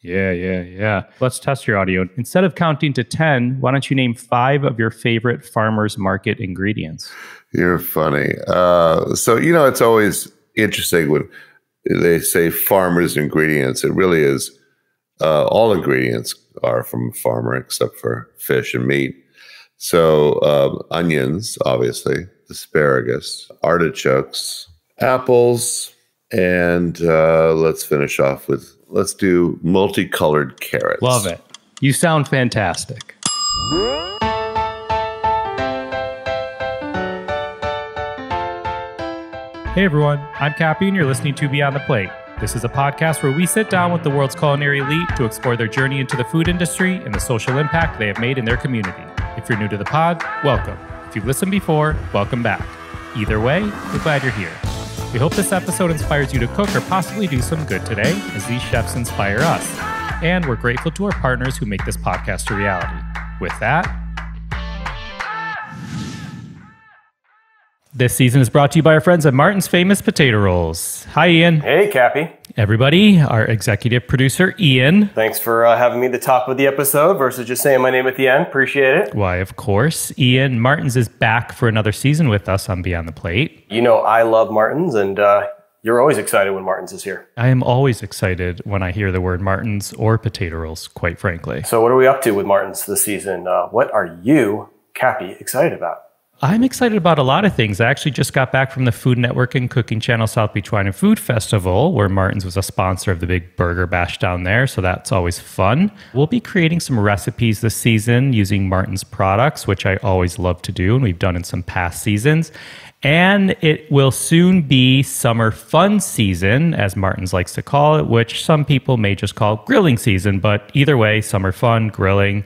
Yeah. Let's test your audio. Instead of counting to 10, why don't you name 5 of your favorite farmers market ingredients? You're funny. It's always interesting when they say farmers ingredients. It really is all ingredients are from a farmer except for fish and meat. So onions, obviously, asparagus, artichokes, apples, and let's finish off with, let's do multicolored carrots. Love it. You sound fantastic. Hey everyone, I'm Cappy and you're listening to Beyond the Plate. This is a podcast where we sit down with the world's culinary elite to explore their journey into the food industry and the social impact they have made in their community. If you're new to the pod, welcome. If you've listened before, welcome back. Either way, we're glad you're here. We hope this episode inspires you to cook or possibly do some good today, as these chefs inspire us. And we're grateful to our partners who make this podcast a reality. With that, this season is brought to you by our friends at Martin's Famous Potato Rolls. Hi, Ian. Hey, Cappy. Everybody, our executive producer, Ian. Thanks for having me at the top of the episode versus just saying my name at the end. Appreciate it. Why, of course. Ian, Martin's is back for another season with us on Beyond the Plate. You know I love Martin's, and you're always excited when Martin's is here. I am always excited when I hear the word Martin's or potato rolls, quite frankly. So what are we up to with Martin's this season? What are you, Cappy, excited about? I'm excited about a lot of things. I actually just got back from the Food Network and Cooking Channel South Beach Wine and Food Festival, where Martin's was a sponsor of the big burger bash down there, so that's always fun. We'll be creating some recipes this season using Martin's products, which I always love to do, and we've done in some past seasons. And it will soon be summer fun season, as Martin's likes to call it, which some people may just call grilling season, but either way, summer fun, grilling,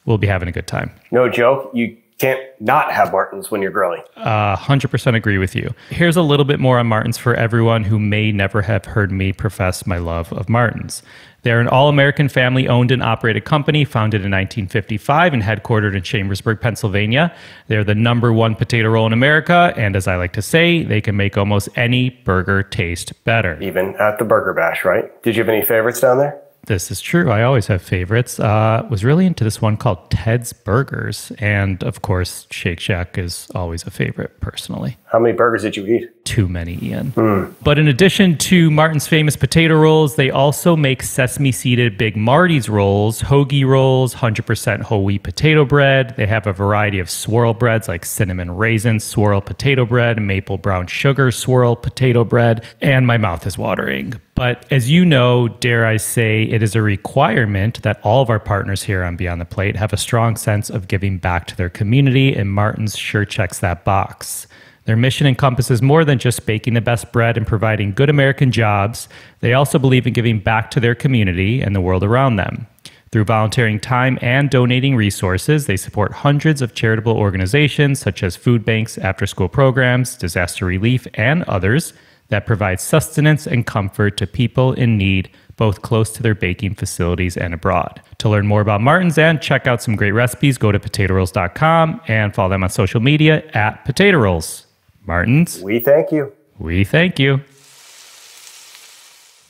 we'll be having a good time. No joke, you can't not have Martin's when you're grilling. 100% agree with you. Here's a little bit more on Martin's for everyone who may never have heard me profess my love of Martin's. They're an all-American family-owned and operated company founded in 1955 and headquartered in Chambersburg, Pennsylvania. They're the #1 potato roll in America, and as I like to say, they can make almost any burger taste better. Even at the burger bash, right? Did you have any favorites down there? This is true. I always have favorites. Was really into this one called Ted's Burgers. And of course, Shake Shack is always a favorite personally. How many burgers did you eat? Too many, Ian. But in addition to Martin's Famous Potato Rolls, they also make sesame-seeded Big Marty's rolls, hoagie rolls, 100% whole wheat potato bread. They have a variety of swirl breads like cinnamon raisin swirl potato bread, maple brown sugar swirl potato bread, and my mouth is watering. But as you know, dare I say, it is a requirement that all of our partners here on Beyond the Plate have a strong sense of giving back to their community, and Martin's sure checks that box. Their mission encompasses more than just baking the best bread and providing good American jobs. They also believe in giving back to their community and the world around them. Through volunteering time and donating resources, they support hundreds of charitable organizations such as food banks, after-school programs, disaster relief, and others that provide sustenance and comfort to people in need, both close to their baking facilities and abroad. To learn more about Martin's and check out some great recipes, go to potatorolls.com and follow them on social media at Potato Rolls. Martin's. We thank you. We thank you.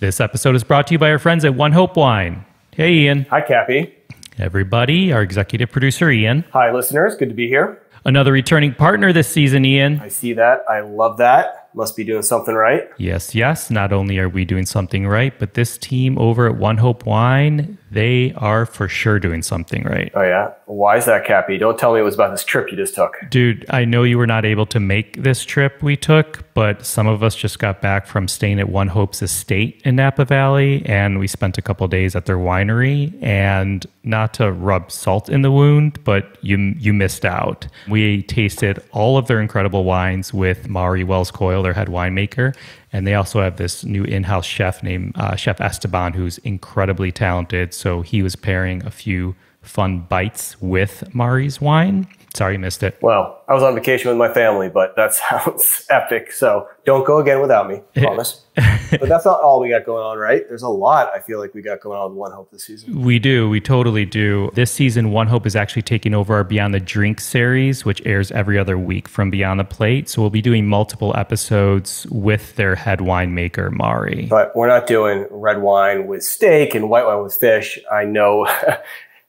This episode is brought to you by our friends at One Hope Wine. Hey, Ian. Hi, Cappy. Everybody, our executive producer, Ian. Hi, listeners. Good to be here. Another returning partner this season, Ian. I see that. I love that. Must be doing something right. Yes. Not only are we doing something right, but this team over at One Hope Wine, they are for sure doing something right. Oh, yeah? Why is that, Cappy? Don't tell me it was about this trip you just took. Dude, I know you were not able to make this trip we took, but some of us just got back from staying at One Hope's estate in Napa Valley, and we spent a couple days at their winery. And not to rub salt in the wound, but you missed out. We tasted all of their incredible wines with Maury Wells Coyle, their head winemaker. And they also have this new in-house chef named Chef Esteban, who's incredibly talented. So he was pairing a few fun bites with Maury's wine. Sorry you missed it. Well, I was on vacation with my family, but that sounds epic. So don't go again without me, promise. But that's not all we got going on, right? There's a lot I feel like we got going on with One Hope this season. We do. We totally do. This season, One Hope is actually taking over our Beyond the Drink series, which airs every other week from Beyond the Plate. So we'll be doing multiple episodes with their head winemaker, Mari. But we're not doing red wine with steak and white wine with fish. I know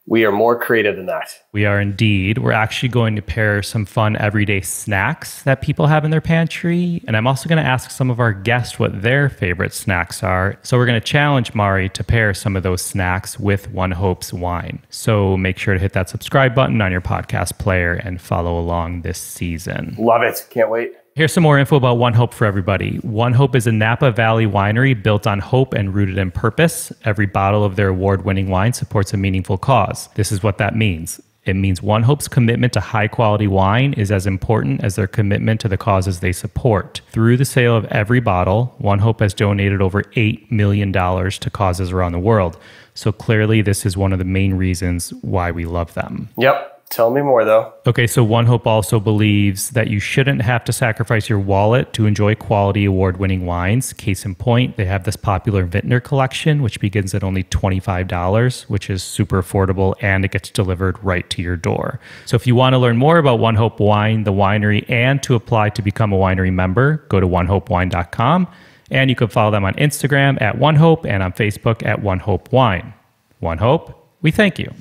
we are more creative than that. We are indeed. We're actually going to pair some fun everyday snacks that people have in their pantry. And I'm also going to ask some of our guests what their favorite snacks are. So we're going to challenge Mari to pair some of those snacks with One Hope's wine. So make sure to hit that subscribe button on your podcast player and follow along this season. Love it. Can't wait. Here's some more info about One Hope for everybody. One Hope is a Napa Valley winery built on hope and rooted in purpose. Every bottle of their award-winning wine supports a meaningful cause. This is what that means. It means One Hope's commitment to high-quality wine is as important as their commitment to the causes they support. Through the sale of every bottle, One Hope has donated over $8 million to causes around the world. So clearly, this is one of the main reasons why we love them. Yep. Tell me more, though. Okay, so One Hope also believes that you shouldn't have to sacrifice your wallet to enjoy quality award-winning wines. Case in point, they have this popular vintner collection, which begins at only $25, which is super affordable, and it gets delivered right to your door. So if you want to learn more about One Hope Wine, the winery, and to apply to become a winery member, go to onehopewine.com, and you can follow them on Instagram at One Hope and on Facebook at One Hope Wine. One Hope, we thank you.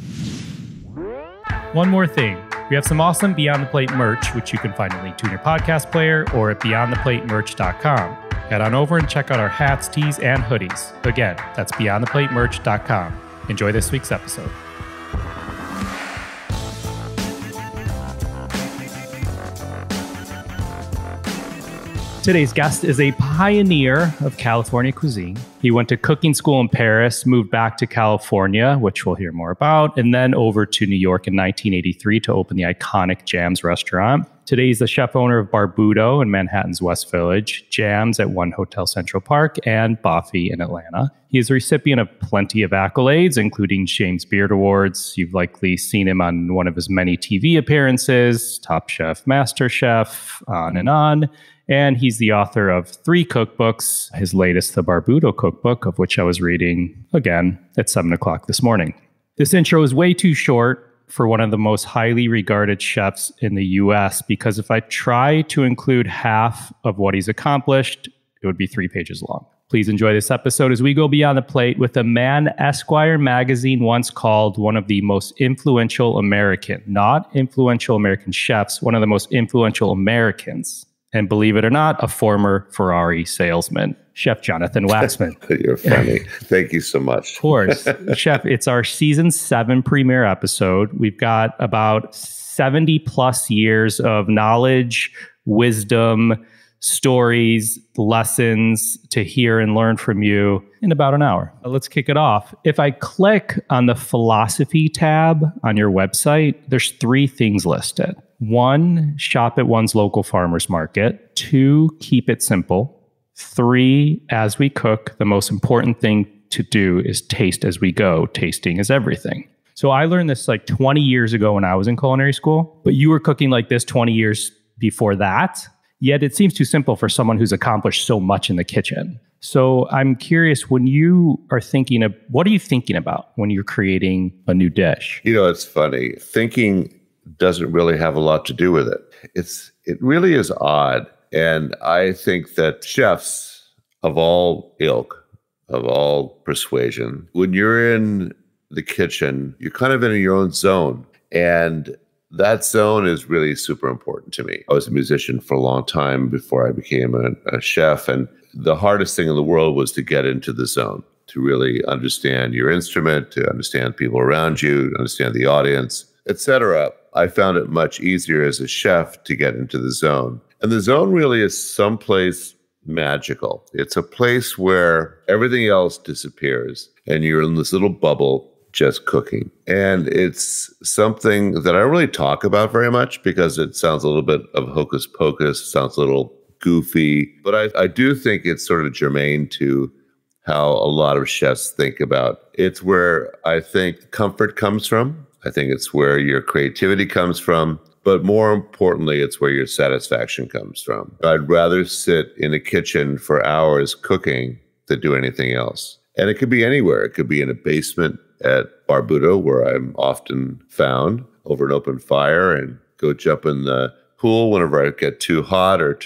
One more thing. We have some awesome Beyond the Plate merch, which you can find a link to in your podcast player or at beyondtheplatemerch.com. Head on over and check out our hats, tees, and hoodies. Again, that's beyondtheplatemerch.com. Enjoy this week's episode. Today's guest is a pioneer of California cuisine. He went to cooking school in Paris, moved back to California, which we'll hear more about, and then over to New York in 1983 to open the iconic Jams restaurant. Today, he's the chef owner of Barbudo in Manhattan's West Village, Jams at One Hotel Central Park, and Boffy in Atlanta. He is a recipient of plenty of accolades, including James Beard Awards. You've likely seen him on one of his many TV appearances, Top Chef, Master Chef, on and on. And he's the author of 3 cookbooks, his latest, the Barbudo cookbook, of which I was reading again at 7 o'clock this morning. This intro is way too short for one of the most highly regarded chefs in the US, because if I try to include half of what he's accomplished, it would be 3 pages long. Please enjoy this episode as we go beyond the plate with a man Esquire magazine once called one of the most influential American, not influential American chefs, one of the most influential Americans. And believe it or not, a former Ferrari salesman, Chef Jonathan Waxman. You're funny. Thank you so much. Of course. Chef, it's our season 7 premiere episode. We've got about 70 plus years of knowledge, wisdom, stories, lessons to hear and learn from you in about an hour. Let's kick it off. If I click on the philosophy tab on your website, there's 3 things listed. 1, shop at one's local farmer's market. 2, keep it simple. 3, as we cook, the most important thing to do is taste as we go. Tasting is everything. So I learned this like 20 years ago when I was in culinary school, but you were cooking like this 20 years before that. Yet it seems too simple for someone who's accomplished so much in the kitchen. So I'm curious, when you are thinking of, what are you thinking about when you're creating a new dish? You know, it's funny. Thinking doesn't really have a lot to do with it. It really is odd. And I think that chefs of all ilk, of all persuasion, when you're in the kitchen, you're kind of in your own zone. And that zone is really super important to me. I was a musician for a long time before I became a chef. And the hardest thing in the world was to get into the zone, to really understand your instrument, to understand people around you, to understand the audience, etc. I found it much easier as a chef to get into the zone. And the zone really is someplace magical. It's a place where everything else disappears and you're in this little bubble just cooking. And it's something that I don't really talk about very much because it sounds a little bit of hocus pocus, sounds a little goofy, but I do think it's sort of germane to how a lot of chefs think about. It's where I think comfort comes from. I think it's where your creativity comes from. But more importantly, it's where your satisfaction comes from. I'd rather sit in a kitchen for hours cooking than do anything else. And it could be anywhere. It could be in a basement at Barbudo, where I'm often found, over an open fire, and go jump in the pool whenever I get too hot or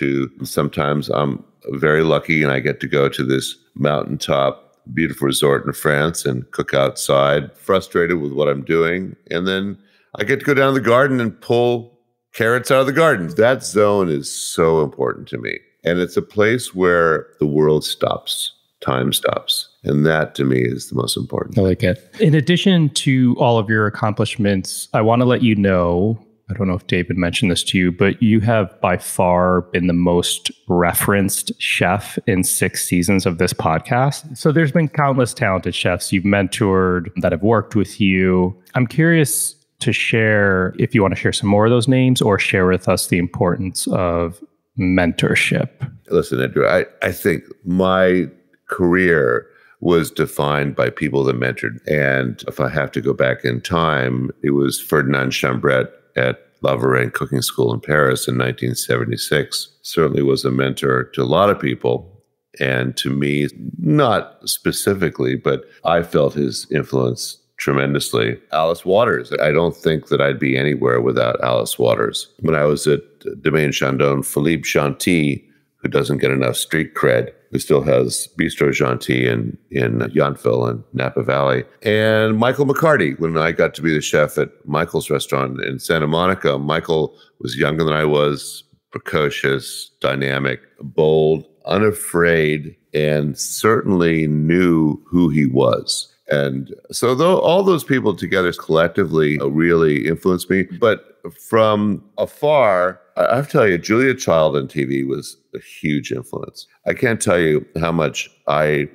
sometimes I'm very lucky and I get to go to this mountaintop beautiful resort in France and cook outside, frustrated with what I'm doing. And then I get to go down to the garden and pull carrots out of the garden. That zone is so important to me. And it's a place where the world stops, time stops. And that to me is the most important. I like it. In addition to all of your accomplishments, I want to let you know, I don't know if David mentioned this to you, but you have by far been the most referenced chef in 6 seasons of this podcast. So there's been countless talented chefs you've mentored that have worked with you. I'm curious to share, if you want to share some more of those names or share with us the importance of mentorship. Listen, Andrew, I think my career was defined by people that mentored. And if I have to go back in time, it was Ferdinand Chambret at La Varenne Cooking School in Paris in 1976. Certainly was a mentor to a lot of people. And to me, not specifically, but I felt his influence tremendously. Alice Waters. I don't think that I'd be anywhere without Alice Waters. When I was at Domaine Chandon, Philippe Gentil, who doesn't get enough street cred, who still has Bistro Gentil in Yountville and Napa Valley. And Michael McCarty, when I got to be the chef at Michael's restaurant in Santa Monica. Michael was younger than I was, precocious, dynamic, bold, unafraid, and certainly knew who he was. And so all those people together collectively really influenced me. But from afar, I have to tell you, Julia Child on TV was a huge influence. I can't tell you how much I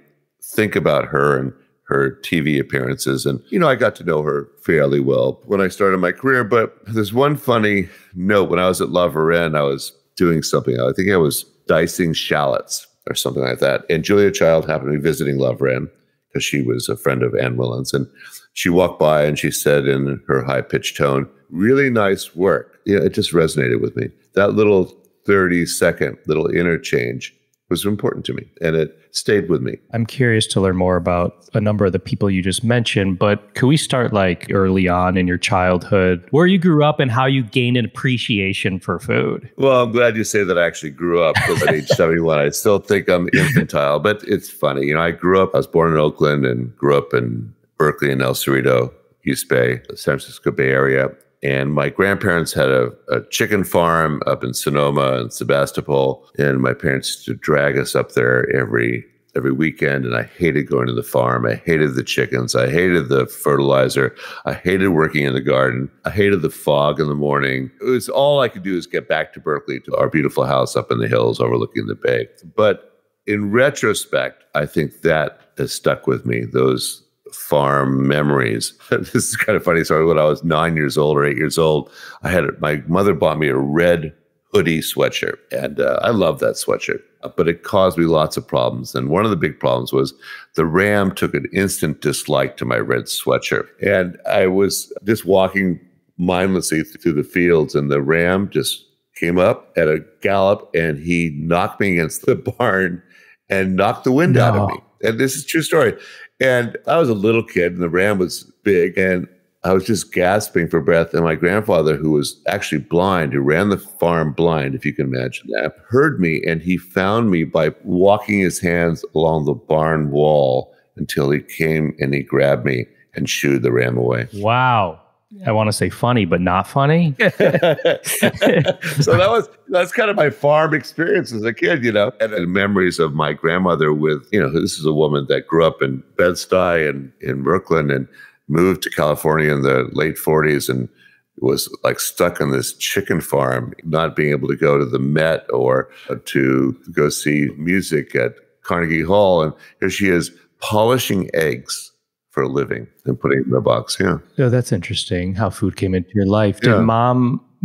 think about her and her TV appearances. And, I got to know her fairly well when I started my career. But there's one funny note. When I was at La Varenne, I was doing something. I think I was dicing shallots or something like that. And Julia Child happened to be visiting La Varenne, because she was a friend of Anne Willen's. And she walked by and she said in her high-pitched tone, "Really nice work." It just resonated with me. That little 30-second little interchange was important to me, and it stayed with me. I'm curious to learn more about a number of the people you just mentioned, but could we start early on in your childhood, where you grew up and how you gained an appreciation for food? Well, I'm glad you say that I actually grew up, because at age 71, I still think I'm infantile, but it's funny. I was born in Oakland and grew up in Berkeley and El Cerrito, East Bay, San Francisco Bay Area. And my grandparents had a chicken farm up in Sonoma and Sebastopol. And my parents used to drag us up there every weekend. And I hated going to the farm. I hated the chickens. I hated the fertilizer. I hated working in the garden. I hated the fog in the morning. It was all I could do is get back to Berkeley, to our beautiful house up in the hills overlooking the bay. But in retrospect, I think that has stuck with me, those farm memories. This is kind of funny. So when I was 9 years old or 8 years old, my mother bought me a red hoodie sweatshirt. And I love that sweatshirt, but it caused me lots of problems. And one of the big problems was the ram took an instant dislike to my red sweatshirt. And I was just walking mindlessly through the fields, and the ram just came up at a gallop, and he knocked me against the barn and knocked the wind out of me. And this is a true story. And I was a little kid, and the ram was big, and I was just gasping for breath. And my grandfather, who was actually blind, who ran the farm blind, if you can imagine that, heard me, and he found me by walking his hands along the barn wall until he came and he grabbed me and shooed the ram away. Wow. I want to say funny, but not funny. So that's kind of my farm experience as a kid, and the memories of my grandmother with, this is a woman that grew up in Bed-Stuy and in Brooklyn and moved to California in the late 40s and was stuck on this chicken farm, not being able to go to the Met or to go see music at Carnegie Hall. And here she is polishing eggs for a living and putting it in a box. Yeah. Oh, that's interesting how food came into your life. Did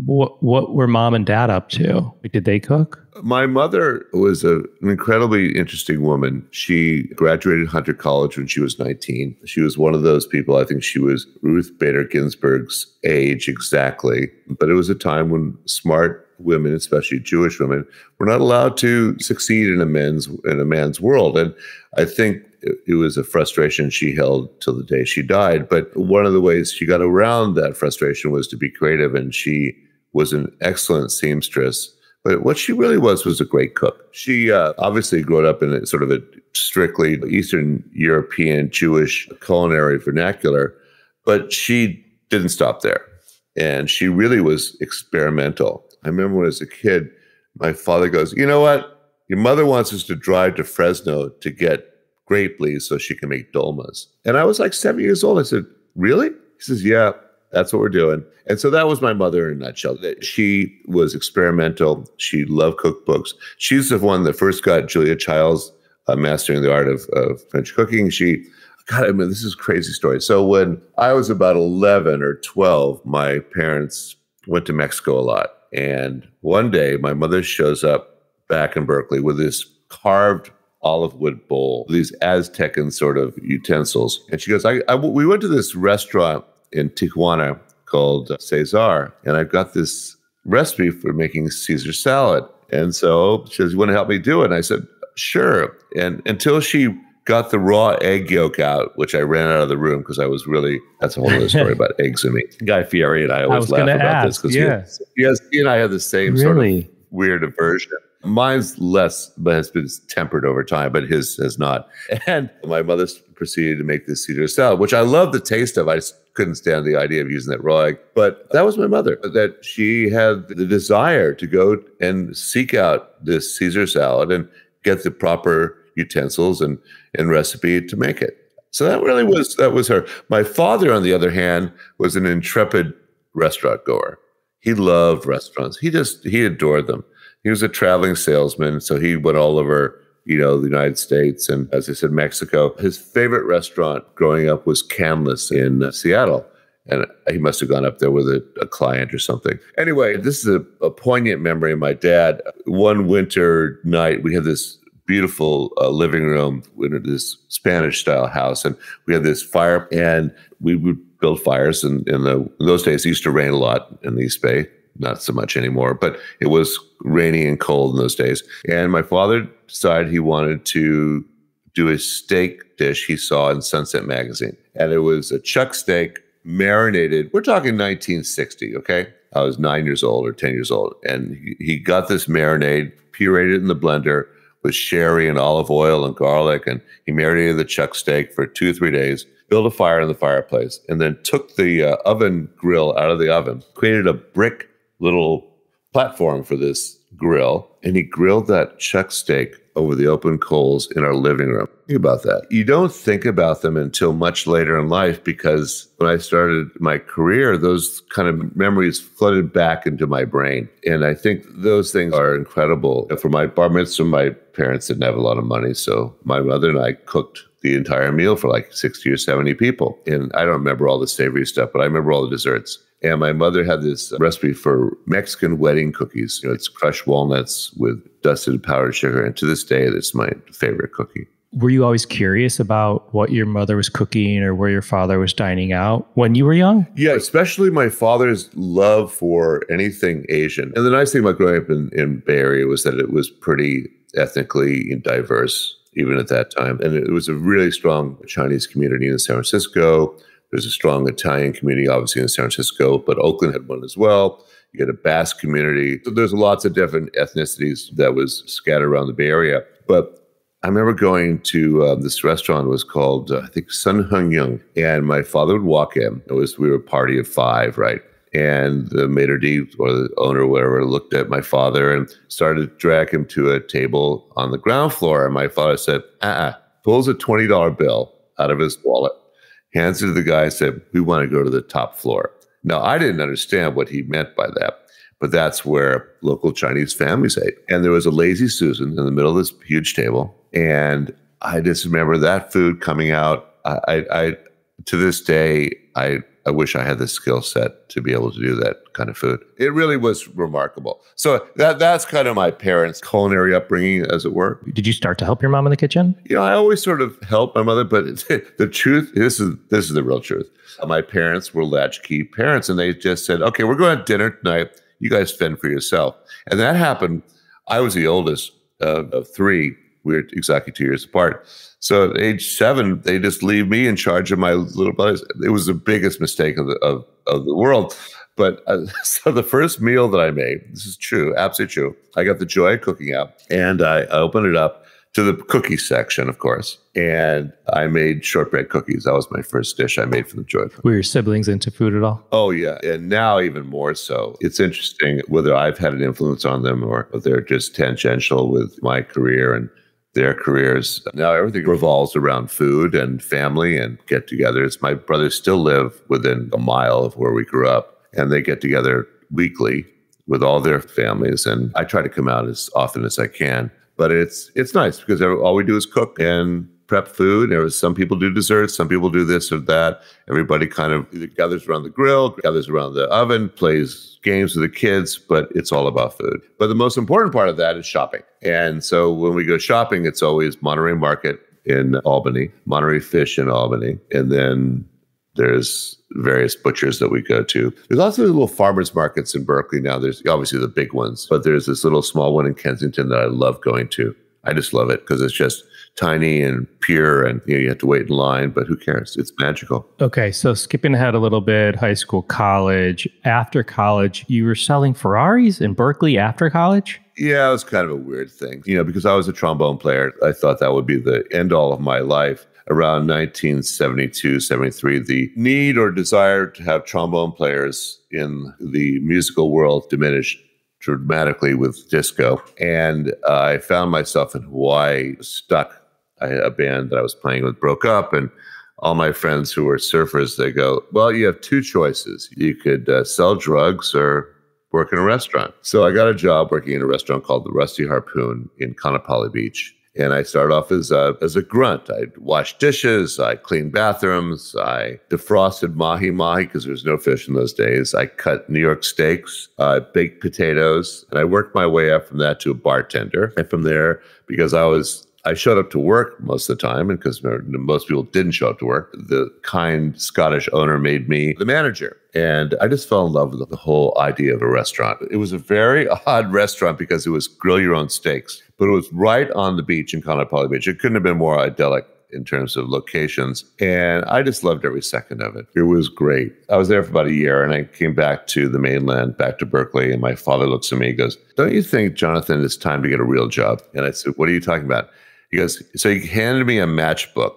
what were mom and dad up to? Did they cook? My mother was an incredibly interesting woman. She graduated Hunter College when she was 19. She was one of those people, I think she was Ruth Bader Ginsburg's age exactly. But it was a time when smart women, especially Jewish women, were not allowed to succeed in a man's world. And I think it was a frustration she held till the day she died. But one of the ways she got around that frustration was to be creative. And she was an excellent seamstress. But what she really was a great cook. She obviously grew up in a sort of a strictly Eastern European Jewish culinary vernacular, but she didn't stop there. And she really was experimental. I remember when I was a kid, my father goes, you know what? Your mother wants us to drive to Fresno to get grape leaves so she can make dolmas. And I was like 7 years old. I said, really? He says, yeah. That's what we're doing. And so that was my mother in a nutshell. She was experimental. She loved cookbooks. She's the one that first got Julia Child's Mastering the Art of French Cooking. This is a crazy story. So when I was about 11 or 12, my parents went to Mexico a lot. And one day my mother shows up back in Berkeley with this carved olive wood bowl, these Aztecan sort of utensils. And she goes, we went to this restaurant in Tijuana called Cesar, and I've got this recipe for making Caesar salad. And so she says, you want to help me do it? And I said, sure. And until she got the raw egg yolk out, which I ran out of the room because that's a whole other story about eggs and me. Guy Fieri and I always laugh about this because he and I have the same sort of weird aversion. Mine's less, but has been tempered over time, but his has not. And my mother proceeded to make this Caesar salad, which I love the taste of. I just couldn't stand the idea of using that raw egg. But that was my mother, that she had the desire to go and seek out this Caesar salad and get the proper utensils and recipe to make it. So that was her. My father, on the other hand, was an intrepid restaurant goer. He loved restaurants. He adored them. He was a traveling salesman, so he went all over, the United States and, as I said, Mexico. His favorite restaurant growing up was Canlis in Seattle, and he must have gone up there with a client or something. Anyway, this is a poignant memory of my dad. One winter night, we had this beautiful living room in this Spanish-style house, and we had this fire, and we would build fires. And in those days, it used to rain a lot in the East Bay. Not so much anymore, but it was rainy and cold in those days. And my father decided he wanted to do a steak dish he saw in Sunset Magazine. And it was a chuck steak marinated. We're talking 1960, okay? I was 9 years old or 10 years old. And he got this marinade, pureed it in the blender with sherry and olive oil and garlic. And he marinated the chuck steak for 2 or 3 days, built a fire in the fireplace, and then took the oven grill out of the oven, created a brick little platform for this grill, and he grilled that chuck steak over the open coals in our living room. Think about that. You don't think about them until much later in life, because when I started my career, those kind of memories flooded back into my brain. And I think those things are incredible. For my bar mitzvah, my parents didn't have a lot of money, so my mother and I cooked the entire meal for like 60 or 70 people. And I don't remember all the savory stuff, but I remember all the desserts. And my mother had this recipe for Mexican wedding cookies. It's crushed walnuts with dusted powdered sugar. And to this day, that's my favorite cookie. Were you always curious about what your mother was cooking or where your father was dining out when you were young? Yeah, especially my father's love for anything Asian. And the nice thing about growing up in Bay Area was that it was pretty ethnically diverse, even at that time. And it was a really strong Chinese community in San Francisco. There's a strong Italian community, obviously, in San Francisco, but Oakland had one as well. You had a Basque community. So there's lots of different ethnicities that was scattered around the Bay Area. But I remember going to this restaurant. It was called, I think, Sun Hung Young. And my father would walk in. We were a party of 5, right? And the maitre d' or the owner or whatever looked at my father and started to drag him to a table on the ground floor. And my father said, pulls a $20 bill out of his wallet, hands it to the guy and said, we want to go to the top floor. Now, I didn't understand what he meant by that, but that's where local Chinese families ate. And there was a Lazy Susan in the middle of this huge table. And I just remember that food coming out. I to this day, I I wish I had the skill set to be able to do that kind of food. It really was remarkable. So that's kind of my parents' culinary upbringing, as it were. Did you start to help your mom in the kitchen? I always sort of helped my mother, but the truth, this is the real truth. My parents were latchkey parents, and they just said, okay, we're going to dinner tonight. You guys fend for yourself. And that happened. I was the oldest of three. We were exactly 2 years apart. So at age 7, they just leave me in charge of my little brothers. It was the biggest mistake of the world. But so the first meal that I made, this is true, absolutely true. I got the joy of cooking out, and I opened it up to the cookie section, of course. And I made shortbread cookies. That was my first dish I made for the joy. Were your siblings into food at all? Oh, yeah. And now even more so. It's interesting whether I've had an influence on them or they're just tangential with my career and their careers. Now everything revolves around food and family and get-togethers. My brothers still live within a mile of where we grew up, and they get together weekly with all their families. And I try to come out as often as I can. But it's nice because all we do is cook and prep food. Some people do desserts, some people do this or that. Everybody kind of either gathers around the grill, gathers around the oven, plays games with the kids, but it's all about food. But the most important part of that is shopping. And so when we go shopping, it's always Monterey Market in Albany, Monterey Fish in Albany, and then there's various butchers that we go to. There's also little farmers markets in Berkeley now. There's obviously the big ones, but there's this little small one in Kensington that I love going to. I just love it because it's just tiny and pure, and you have to wait in line, but who cares? It's magical. Okay, so skipping ahead a little bit, high school, college. After college, you were selling Ferraris in Berkeley after college? Yeah, it was kind of a weird thing. Because I was a trombone player, I thought that would be the end all of my life. Around 1972, 73, the need or desire to have trombone players in the musical world diminished dramatically with disco. And I found myself in Hawaii stuck. A band that I was playing with broke up, and all my friends who were surfers, they go, well, you have two choices. You could sell drugs or work in a restaurant. So I got a job working in a restaurant called the Rusty Harpoon in Kaanapali Beach. And I started off as a grunt. I washed dishes, I cleaned bathrooms, I defrosted mahi-mahi because there was no fish in those days. I cut New York steaks, baked potatoes, and I worked my way up from that to a bartender. And from there, because I showed up to work most of the time, and because most people didn't show up to work, the kind Scottish owner made me the manager. And I just fell in love with the whole idea of a restaurant. It was a very odd restaurant because it was grill your own steaks, but it was right on the beach in Kaanapali Beach. It couldn't have been more idyllic in terms of locations. And I just loved every second of it. It was great. I was there for about a year, and I came back to the mainland, back to Berkeley. And my father looks at me and goes, don't you think, Jonathan, it's time to get a real job? And I said, what are you talking about? He goes, so he handed me a matchbook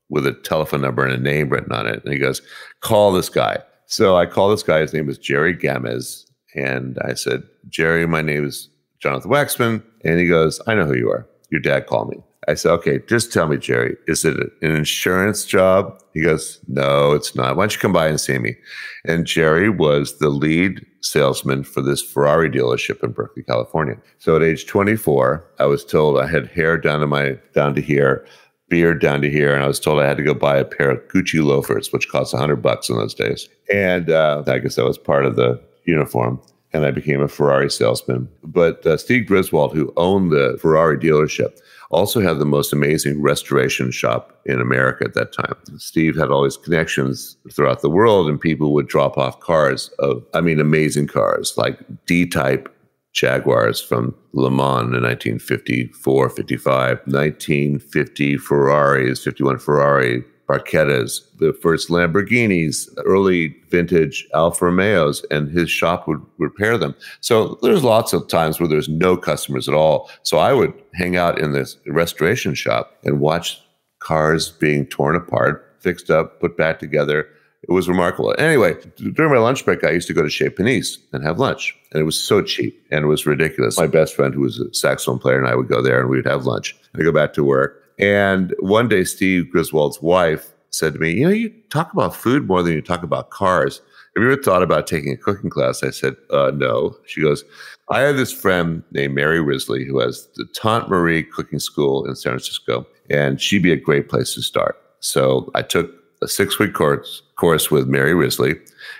with a telephone number and a name written on it. And he goes, call this guy. So I called this guy. His name was Jerry Gamez. And I said, Jerry, my name is Jonathan Waxman. And he goes, I know who you are. Your dad called me. I said, okay, just tell me, Jerry, is it an insurance job? He goes, no, it's not. Why don't you come by and see me? And Jerry was the lead salesman for this Ferrari dealership in Berkeley, California. So at age 24, I was told I had hair down to here, beard down to here, and I was told I had to go buy a pair of Gucci loafers, which cost $100 in those days. And I guess that was part of the uniform. And I became a Ferrari salesman. But Steve Griswold, who owned the Ferrari dealership, also had the most amazing restoration shop in America at that time. Steve had all his connections throughout the world, and people would drop off cars amazing cars like D-type Jaguars from Le Mans in 1954, 55, 1950 Ferraris, 51 Ferrari, Barchettas, the first Lamborghinis, early vintage Alfa Romeos, and his shop would repair them. So there's lots of times where there's no customers at all. So I would hang out in this restoration shop and watch cars being torn apart, fixed up, put back together. It was remarkable. Anyway, during my lunch break, I used to go to Chez Panisse and have lunch. And it was so cheap and it was ridiculous. My best friend, who was a saxophone player, and I would go there and we would have lunch. I'd go back to work. And one day, Steve Griswold's wife said to me, you talk about food more than you talk about cars. Have you ever thought about taking a cooking class? I said, no. She goes, I have this friend named Mary Risley who has the Tante Marie Cooking School in San Francisco, and she'd be a great place to start. So I took a 6-week course with Mary Risley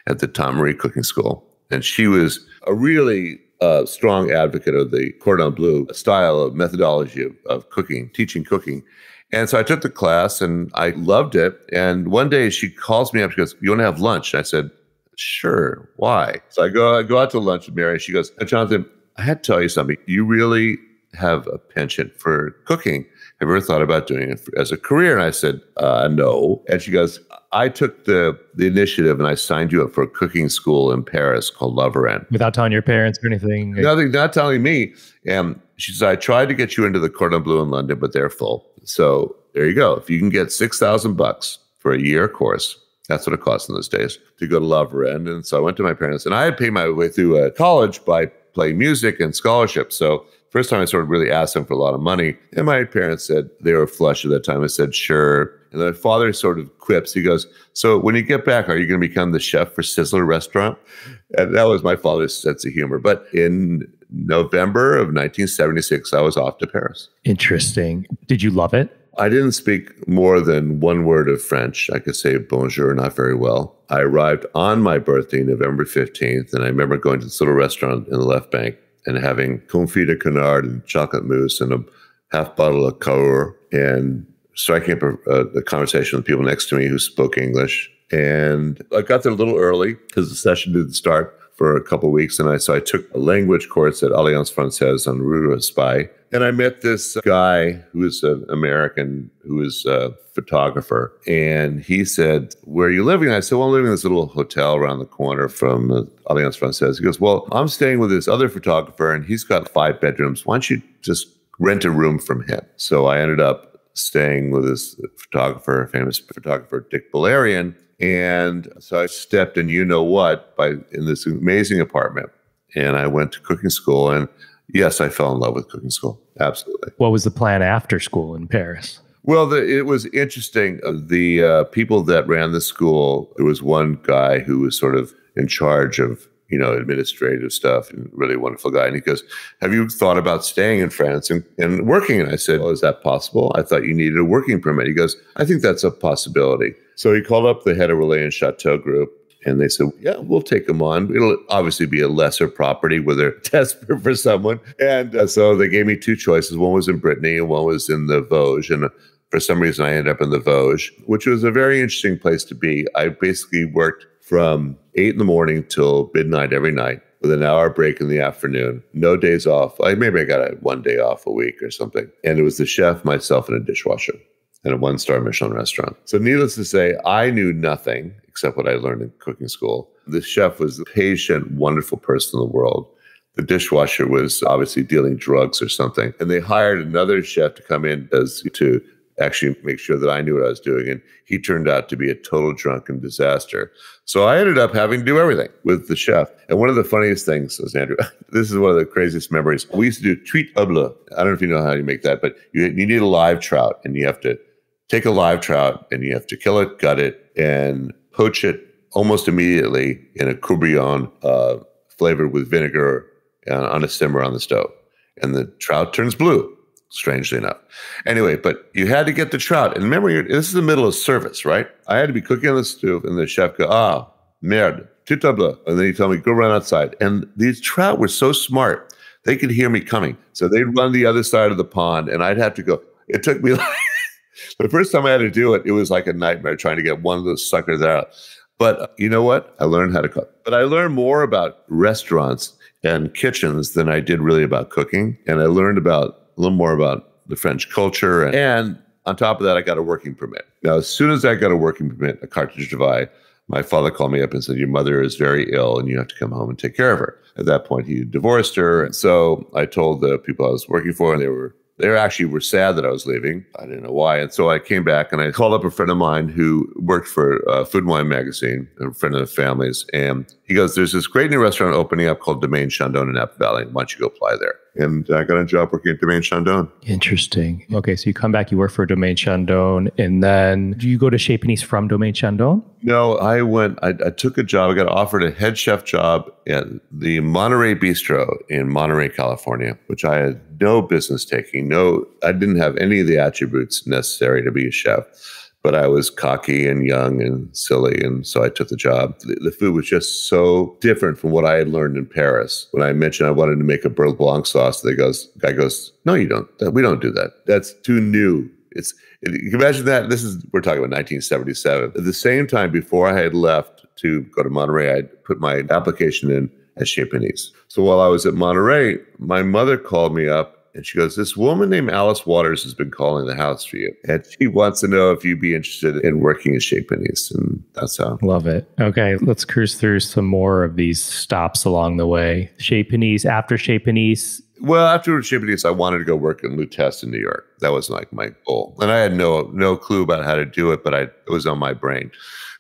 at the Tom Marie Cooking School. And she was a really strong advocate of the cordon bleu style of methodology of cooking, teaching cooking. And so I took the class and I loved it. And one day she calls me up. She goes, "You want to have lunch?" And I said, "Sure. Why?" So I go out to lunch with Mary. She goes, "Jonathan, I had to tell you something. You really have a penchant for cooking. Have you ever thought about doing it as a career?" And I said, "No." And she goes, "I took the initiative and I signed you up for a cooking school in Paris called La Varenne." Without telling your parents or anything? Nothing, not telling me. And she said, "I tried to get you into the Cordon Bleu in London, but they're full. So there you go. If you can get $6,000 for a year course," that's what it costs in those days, to go to La Varenne. And so I went to my parents, and I had paid my way through college by playing music and scholarship. So first time I sort of really asked them for a lot of money. And my parents said, they were flush at that time. I said, "Sure." And my father sort of quips. He goes, "So when you get back, are you going to become the chef for Sizzler Restaurant?" And that was my father's sense of humor. But in November of 1976, I was off to Paris. Interesting. Did you love it? I didn't speak more than one word of French. I could say bonjour, not very well. I arrived on my birthday, November 15th, and I remember going to this little restaurant in the left bank and having confit de canard and chocolate mousse and a half bottle of Cahors, and striking up a conversation with people next to me who spoke English. And I got there a little early because the session didn't start for a couple of weeks. And so I took a language course at Alliance Française on Rue de Raspail. And I met this guy who was an American, who was a photographer. And he said, "Where are you living?" And I said, "Well, I'm living in this little hotel around the corner from Alliance Française." He goes, "Well, I'm staying with this other photographer and he's got 5 bedrooms. Why don't you just rent a room from him?" So I ended up staying with this photographer, famous photographer, Dick Balerian. And so I stepped in, in this amazing apartment. And I went to cooking school. And yes, I fell in love with cooking school. Absolutely. What was the plan after school in Paris? Well, it was interesting. The people that ran the school, there was one guy who was sort of in charge of administrative stuff, and really wonderful guy. And he goes, "Have you thought about staying in France and working?" And I said, "Well, is that possible? I thought you needed a working permit." He goes, "I think that's a possibility." So he called up the head of Relais and Chateau group, and they said, "Yeah, we'll take him on. It'll obviously be a lesser property where they're desperate for someone." And so they gave me 2 choices. One was in Brittany and one was in the Vosges. And for some reason, I ended up in the Vosges, which was a very interesting place to be. I basically worked from 8 in the morning till midnight every night with an hour break in the afternoon, no days off. Maybe I got 1 day off a week or something. And it was the chef, myself, and a dishwasher in a 1-star Michelin restaurant. So needless to say, I knew nothing except what I learned in cooking school. The chef was the patient, wonderful person in the world. The dishwasher was obviously dealing drugs or something. And they hired another chef to come in to actually make sure that I knew what I was doing. And he turned out to be a total drunken disaster. So I ended up having to do everything with the chef. And one of the funniest things was, Andrew, this is one of the craziest memories. We used to do truite au bleu. I don't know if you know how you make that, but you need a live trout, and you have to take a live trout and you have to kill it, gut it, and poach it almost immediately in a courbillon flavored with vinegar on a simmer on the stove. And the trout turns blue, strangely enough. Anyway, but you had to get the trout. And remember, this is the middle of service, right? I had to be cooking on the stove, and the chef go, "Ah, merde, tout à bleu." And then he told me, "Go run outside." And these trout were so smart. They could hear me coming. So they'd run the other side of the pond, and I'd have to go. It took me the first time I had to do it, it was like a nightmare trying to get one of those suckers out. But you know what? I learned how to cook. But I learned more about restaurants and kitchens than I did really about cooking. And I learned a little more about the French culture. And on top of that, I got a working permit. Now, as soon as I got a working permit, a carte de travail, my father called me up and said, "Your mother is very ill and you have to come home and take care of her." At that point, he divorced her. And so I told the people I was working for, and they were sad that I was leaving. I didn't know why. And so I came back and I called up a friend of mine who worked for Food and Wine magazine, a friend of the family's. And he goes, "There's this great new restaurant opening up called Domaine Chandon in Napa Valley. Why don't you go apply there?" And I got a job working at Domaine Chandon. Interesting. Okay, so you come back, you work for Domaine Chandon, and then do you go to Chez Panisse from Domaine Chandon? No, I took a job. I got offered a head chef job at the Monterey Bistro in Monterey, California, which I had no business taking. I didn't have any of the attributes necessary to be a chef. but I was cocky and young and silly, and so I took the job. The food was just so different from what I had learned in Paris. When I mentioned I wanted to make a beurre blanc sauce, the guy goes, "No, you don't. We don't do that. That's too new." You can imagine that. We're talking about 1977. At the same time, before I had left to go to Monterey, I'd put my application in at Chez Panisse. So while I was at Monterey, my mother called me up and she goes, "This woman named Alice Waters has been calling the house for you. And she wants to know if you'd be interested in working at Chez Panisse." And that's how. Love it. Okay, let's cruise through some more of these stops along the way. Chez Panisse, after Chez Panisse. Well, after Chez Panisse, I wanted to go work in Lutèce in New York. That was like my goal. And I had no clue about how to do it, but it was on my brain.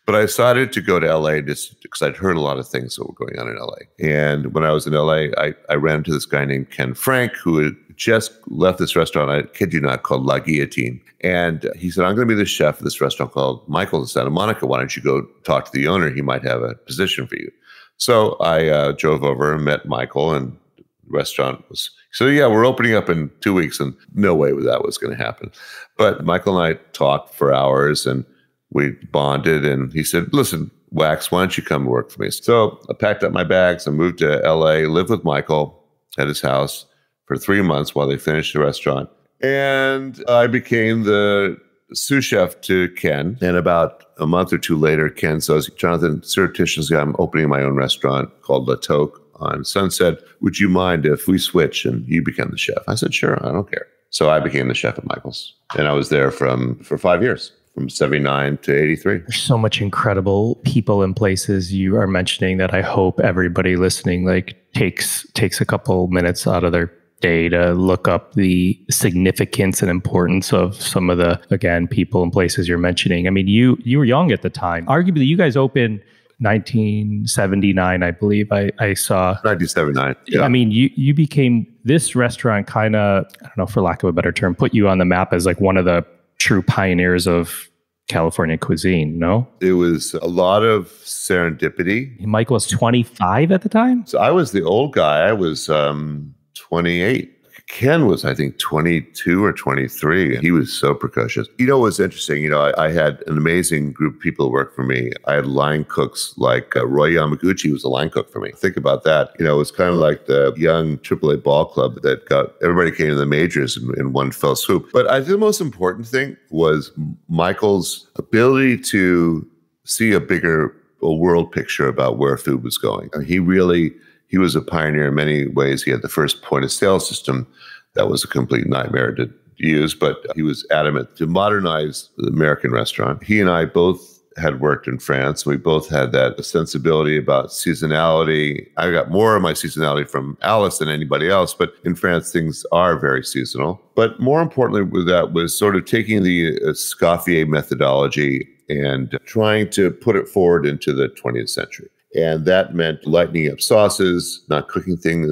But I decided to go to LA just because I'd heard a lot of things that were going on in LA. And when I was in LA, I ran into this guy named Ken Frank, who had just left this restaurant, I kid you not, called La Guillotine. And he said, "I'm going to be the chef of this restaurant called Michael's in Santa Monica. Why don't you go talk to the owner? He might have a position for you." So I drove over and met Michael, and the restaurant was, so yeah, we're opening up in 2 weeks, and no way that was going to happen. But Michael and I talked for hours, and we bonded, and he said, "Listen, Wax, why don't you come work for me?" So I packed up my bags and moved to LA, lived with Michael at his house for 3 months while they finished the restaurant. And I became the sous chef to Ken. And about a month or two later, Ken says, "Jonathan, surreptitiously, I'm opening my own restaurant called La Toque on Sunset. Would you mind if we switch and you become the chef?" I said, "Sure, I don't care." So I became the chef at Michael's. And I was there for 5 years. From 79 to 83. There's so much incredible people and places you are mentioning that I hope everybody listening takes a couple minutes out of their day to look up the significance and importance of some of the, again, people and places you're mentioning. I mean, you were young at the time. Arguably, you guys opened 1979, I believe. I saw 1979. Yeah. I mean, you became this restaurant kind of, I don't know, for lack of a better term, put you on the map as like one of the true pioneers of California cuisine, no? It was a lot of serendipity. Michael was 25 at the time? So I was the old guy. I was 28. Ken was, I think, 22 or 23. He was so precocious. You know, it was interesting. I had an amazing group of people who worked for me. I had line cooks like Roy Yamaguchi was a line cook for me. Think about that. It was kind of like the young AAA ball club that got everybody came to the majors in one fell swoop. But I think the most important thing was Michael's ability to see a world picture about where food was going. I mean, he was a pioneer in many ways. He had the first point of sale system that was a complete nightmare to use, but he was adamant to modernize the American restaurant. He and I both had worked in France. We both had that sensibility about seasonality. I got more of my seasonality from Alice than anybody else, but in France, things are very seasonal. But more importantly with that was sort of taking the Escoffier methodology and trying to put it forward into the 20th century. And that meant lightening up sauces, not cooking things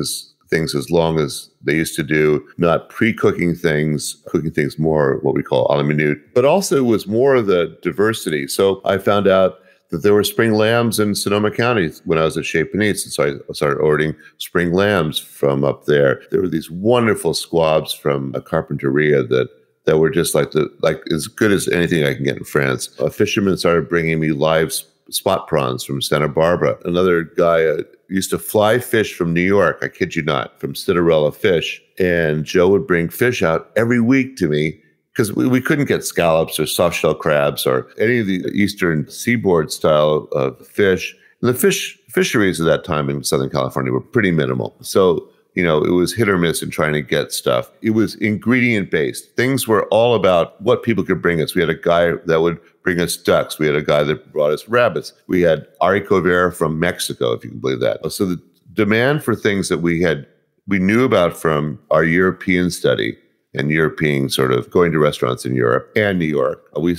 as long as they used to do, not pre-cooking things, cooking things more what we call a la minute. But also it was more of the diversity. So I found out that there were spring lambs in Sonoma County when I was at Chez Panisse. And so I started ordering spring lambs from up there. There were these wonderful squabs from a carpinteria that were just like as good as anything I can get in France. A fisherman started bringing me live spot prawns from Santa Barbara. Another guy used to fly fish from New York, I kid you not, from Citarella Fish. And Joe would bring fish out every week to me because we couldn't get scallops or soft shell crabs or any of the Eastern seaboard style of fish. And the fisheries at that time in Southern California were pretty minimal. So, it was hit or miss in trying to get stuff. It was ingredient based. Things were all about what people could bring us. We had a guy that would bring us ducks. We had a guy that brought us rabbits. We had haricot vert from Mexico, if you can believe that. So the demand for things that we knew about from our European study and European sort of going to restaurants in Europe and New York. We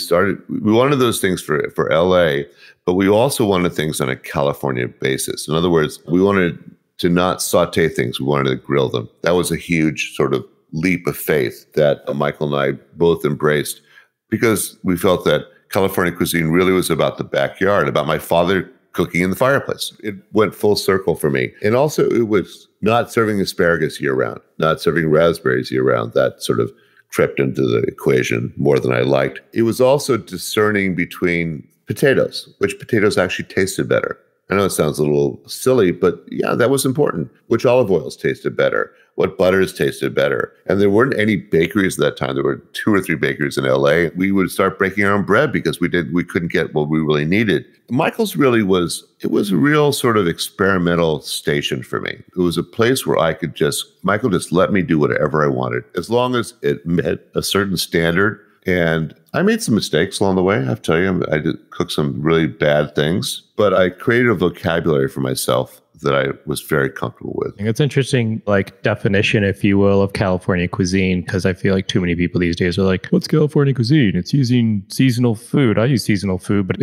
wanted those things for LA, but we also wanted things on a California basis. In other words, we wanted to not saute things. We wanted to grill them. That was a huge sort of leap of faith that Michael and I both embraced because we felt that California cuisine really was about the backyard, about my father cooking in the fireplace. It went full circle for me. And also it was not serving asparagus year round, not serving raspberries year round, that sort of tripped into the equation more than I liked. It was also discerning between potatoes, which potatoes actually tasted better. I know it sounds a little silly, but yeah, that was important. Which olive oils tasted better? What butters tasted better? And there weren't any bakeries at that time. There were 2 or 3 bakeries in LA. We would start breaking our own bread because we couldn't get what we really needed. Michael's really was a real sort of experimental station for me. It was a place where Michael just let me do whatever I wanted, as long as it met a certain standard. And I made some mistakes along the way. I have to tell you, I did cook some really bad things, but I created a vocabulary for myself that I was very comfortable with. It's interesting, like definition, if you will, of California cuisine, because I feel like too many people these days are like, what's California cuisine? It's using seasonal food. I use seasonal food, but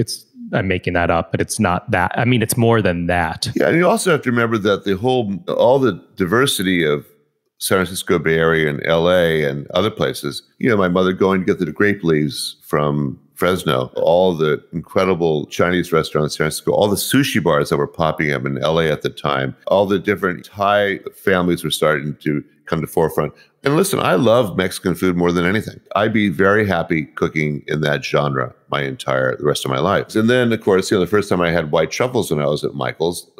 I'm making that up, but it's not that. I mean, it's more than that. Yeah, and you also have to remember that all the diversity of San Francisco Bay Area and LA and other places, my mother going to get the grape leaves from Fresno, all the incredible Chinese restaurants in San Francisco, all the sushi bars that were popping up in LA at the time, all the different Thai families were starting to come to forefront. And listen, I love Mexican food more than anything. I'd be very happy cooking in that genre the rest of my life. And then, of course, the first time I had white truffles when I was at Michael's,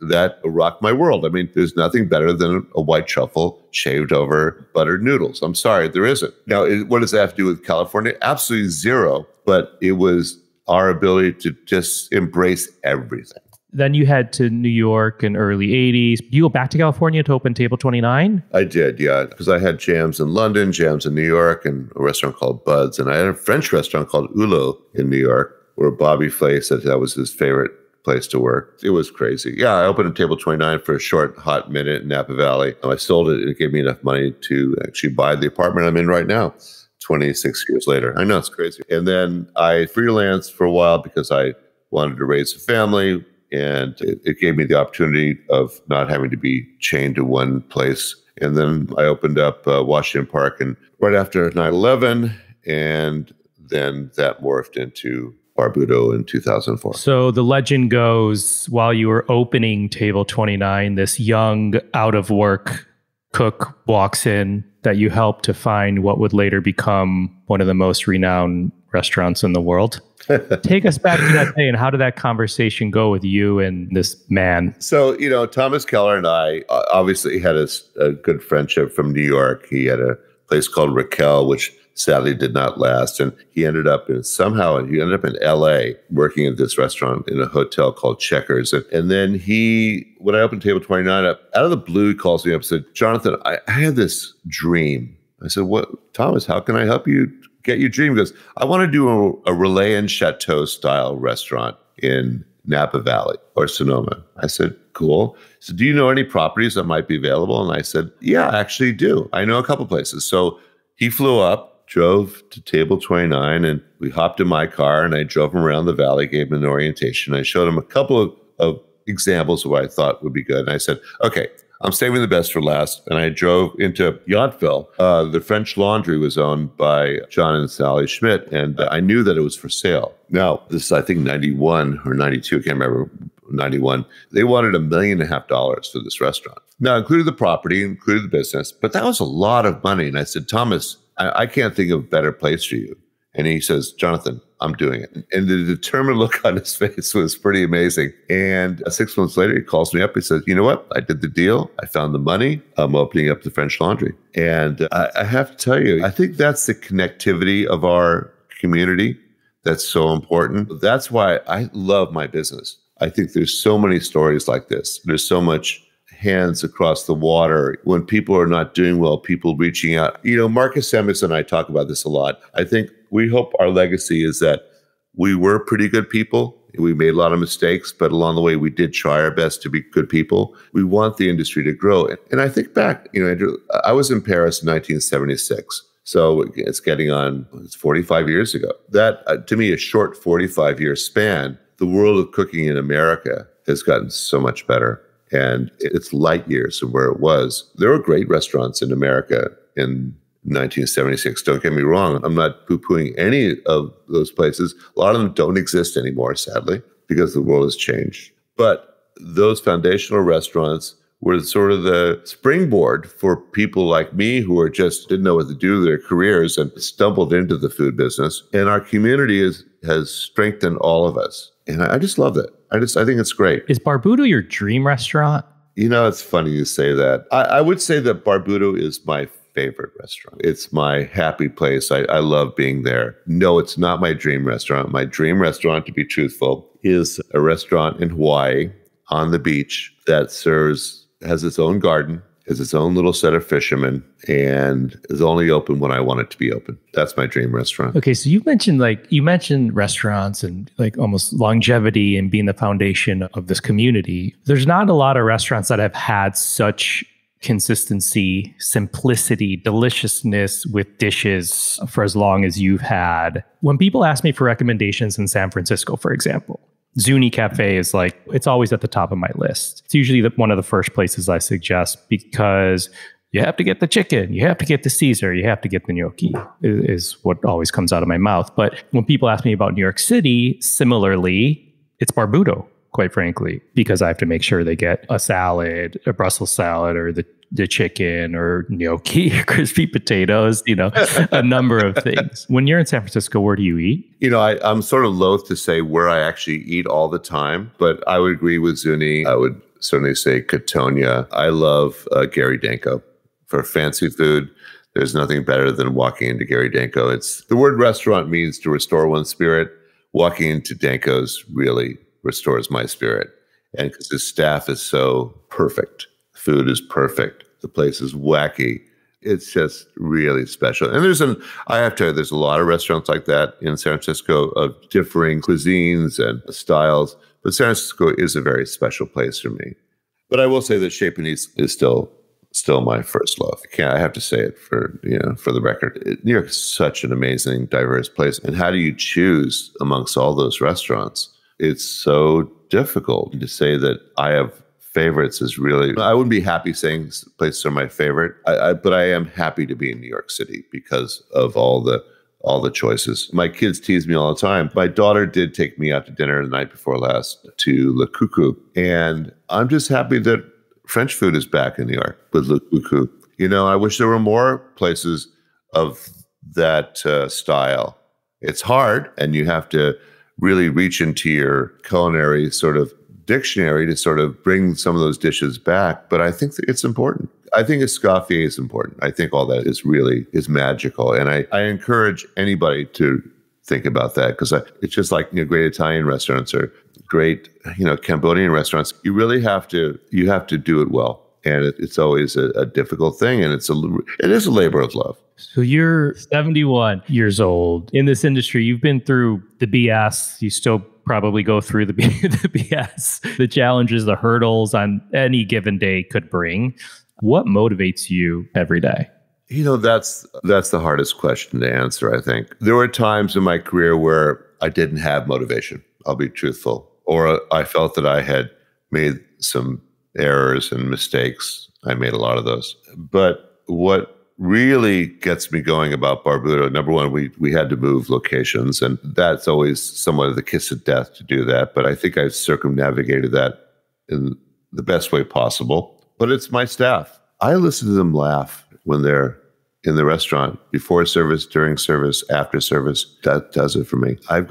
that rocked my world. I mean, there's nothing better than a white truffle shaved over buttered noodles. I'm sorry, there isn't. Now, what does that have to do with California? Absolutely zero. But it was our ability to just embrace everything. Then you head to New York in early 80s. You go back to California to open Table 29? I did, yeah. Because I had jams in London, jams in New York, and a restaurant called Bud's. And I had a French restaurant called Hulot in New York, where Bobby Flay said that was his favorite place to work. It was crazy. Yeah, I opened a Table 29 for a short, hot minute in Napa Valley. I sold it. It gave me enough money to actually buy the apartment I'm in right now, 26 years later. I know, it's crazy. And then I freelanced for a while because I wanted to raise a family. And it gave me the opportunity of not having to be chained to one place. And then I opened up Washington Park and right after 9/11. And then that morphed into Barbudo in 2004. So the legend goes, while you were opening Table 29, this young, out-of-work cook walks in that you helped to find what would later become one of the most renowned restaurants in the world. Take us back to that day, and how did that conversation go with you and this man? So, Thomas Keller and I obviously had a good friendship from New York. He had a place called Raquel, which sadly did not last. And he ended up in LA working at this restaurant in a hotel called Checkers. And then when I opened Table 29 up, out of the blue, he calls me up and said, Jonathan, I had this dream. I said, what, Thomas, how can I help you get your dream? He goes, I want to do a Relais and Chateau style restaurant in Napa Valley or Sonoma. I said, cool. So do you know any properties that might be available? And I said, yeah, I actually do. I know a couple places. So he flew up, drove to Table 29, and we hopped in my car and I drove him around the valley, gave him an orientation. I showed him a couple of examples of what I thought would be good. And I said, okay, I'm saving the best for last. And I drove into Yountville. The French Laundry was owned by John and Sally Schmidt, and I knew that it was for sale. Now, this is, I think, 91 or 92, I can't remember, 91. They wanted $1.5 million for this restaurant. Now, included the property, included the business, but that was a lot of money. And I said, Thomas, I can't think of a better place for you. And he says, Jonathan, I'm doing it. And the determined look on his face was pretty amazing. And 6 months later, he calls me up. He says, you know what? I did the deal. I found the money. I'm opening up the French Laundry. And I have to tell you, I think that's the connectivity of our community that's so important. That's why I love my business. I think there's so many stories like this. There's so much hands across the water when people are not doing well, people reaching out. Marcus Semis and I talk about this a lot. I think we hope our legacy is that we were pretty good people. We made a lot of mistakes, but along the way, we did try our best to be good people. We want the industry to grow. And I think back, Andrew, I was in Paris in 1976. So it's 45 years ago. That, to me, a short 45-year span, the world of cooking in America has gotten so much better. And it's light years from where it was. There were great restaurants in America in 1976. Don't get me wrong. I'm not poo-pooing any of those places. A lot of them don't exist anymore, sadly, because the world has changed. But those foundational restaurants were sort of the springboard for people like me who are just didn't know what to do with their careers and stumbled into the food business. And our community has strengthened all of us. And I just love that. I think it's great. Is Barbuto your dream restaurant? You know, it's funny you say that. I would say that Barbuto is my favorite restaurant. It's my happy place. I love being there. No, it's not my dream restaurant. My dream restaurant, to be truthful, is a restaurant in Hawaii on the beach that has its own garden, has its own little set of fishermen, and is only open when I want it to be open. That's my dream restaurant. Okay, so you mentioned restaurants and like almost longevity and being the foundation of this community. There's not a lot of restaurants that have had such consistency, simplicity, deliciousness with dishes for as long as you've had. When people ask me for recommendations in San Francisco, for example, Zuni Cafe is like, it's always at the top of my list. It's usually one of the first places I suggest because you have to get the chicken, you have to get the Caesar, you have to get the gnocchi, is what always comes out of my mouth. But when people ask me about New York City, similarly, it's Barbuto, quite frankly, because I have to make sure they get a salad, a Brussels salad, or the chicken, or gnocchi, or crispy potatoes, a number of things. When you're in San Francisco, where do you eat? I'm sort of loath to say where I actually eat all the time, but I would agree with Zuni. I would certainly say Katonia. I love Gary Danko. For fancy food, there's nothing better than walking into Gary Danko. The word restaurant means to restore one's spirit. Walking into Danko's really restores my spirit. And because his staff is so perfect, food is perfect, the place is wacky. It's just really special. And there's a lot of restaurants like that in San Francisco of differing cuisines and styles. But San Francisco is a very special place for me. But I will say that Chez Panisse is still my first love. I have to say it for the record. New York is such an amazing, diverse place. And how do you choose amongst all those restaurants? It's so difficult to say that I have favorites. I wouldn't be happy saying places are my favorite, but I am happy to be in New York City because of all the choices. My kids tease me all the time. My daughter did take me out to dinner the night before last to Le Coucou, and I'm just happy that French food is back in New York with Le Coucou. I wish there were more places of that style. It's hard, and you have to really reach into your culinary sort of dictionary to sort of bring some of those dishes back. But I think that it's important. I think Escoffier is important. I think all that is magical. And I encourage anybody to think about that because it's just like great Italian restaurants or great Cambodian restaurants. You really have to do it well. And it's always a difficult thing. And it is a labor of love. So you're 71 years old in this industry. You've been through the BS. You still probably go through the BS, the challenges, the hurdles on any given day could bring. What motivates you every day? That's the hardest question to answer, I think. There were times in my career where I didn't have motivation. I'll be truthful. Or I felt that I had made some errors and mistakes. I made a lot of those. But what really gets me going about Barbuto, number one, we had to move locations, and that's always somewhat of the kiss of death to do that. But I think I've circumnavigated that in the best way possible. But it's my staff. I listen to them laugh when they're in the restaurant, before service, during service, after service. That does it for me. I